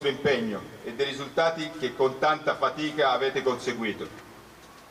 impegno e dei risultati che con tanta fatica avete conseguito.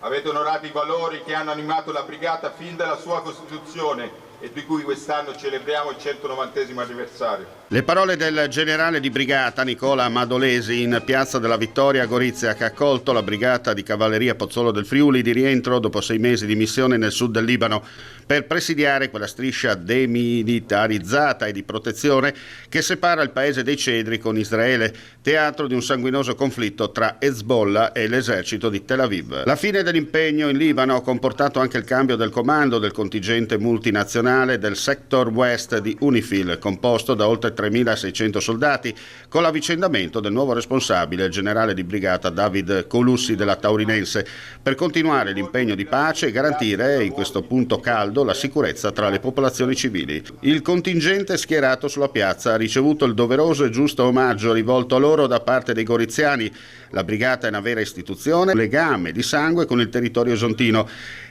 Avete onorato i valori che hanno animato la Brigata fin dalla sua costituzione e di cui quest'anno celebriamo il 190° anniversario. Le parole del generale di brigata Nicola Madolesi in Piazza della Vittoria a Gorizia, che ha accolto la brigata di cavalleria Pozzolo del Friuli di rientro dopo 6 mesi di missione nel sud del Libano per presidiare quella striscia demilitarizzata e di protezione che separa il paese dei Cedri con Israele, teatro di un sanguinoso conflitto tra Hezbollah e l'esercito di Tel Aviv. La fine dell'impegno in Libano ha comportato anche il cambio del comando del contingente multinazionale del Sector West di UNIFIL, composto da oltre 3.600 soldati, con l'avvicendamento del nuovo responsabile, il generale di brigata David Colussi della Taurinense, per continuare l'impegno di pace e garantire, in questo punto caldo, la sicurezza tra le popolazioni civili. Il contingente schierato sulla piazza ha ricevuto il doveroso e giusto omaggio rivolto a loro da parte dei goriziani. La brigata è una vera istituzione, legame di sangue con il territorio esontino,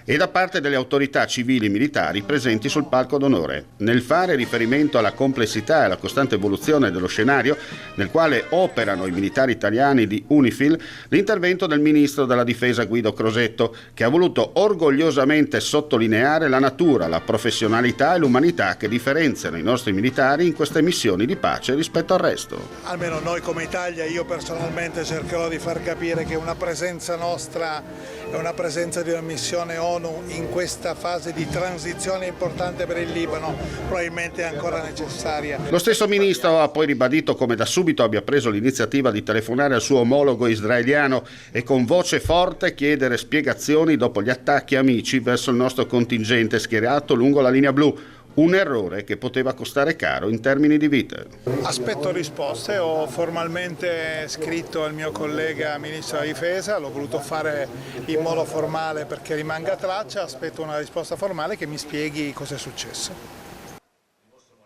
e da parte delle autorità civili e militari presenti sul palco d'onore. Nel fare riferimento alla complessità e alla costante evoluzione dello scenario nel quale operano i militari italiani di UNIFIL, l'intervento del ministro della difesa Guido Crosetto, che ha voluto orgogliosamente sottolineare la natura, la professionalità e l'umanità che differenziano i nostri militari in queste missioni di pace rispetto al resto. Almeno noi come Italia, io personalmente cercherò di far capire che una presenza nostra è una presenza di una missione ONU in questa fase di transizione importante per il Libano, probabilmente è ancora necessaria. Lo stesso ministro ha poi ribadito come da subito abbia preso l'iniziativa di telefonare al suo omologo israeliano e con voce forte chiedere spiegazioni dopo gli attacchi amici verso il nostro contingente schierato lungo la linea blu. Un errore che poteva costare caro in termini di vite. Aspetto risposte, ho formalmente scritto al mio collega Ministro della Difesa, l'ho voluto fare in modo formale perché rimanga traccia, aspetto una risposta formale che mi spieghi cosa è successo.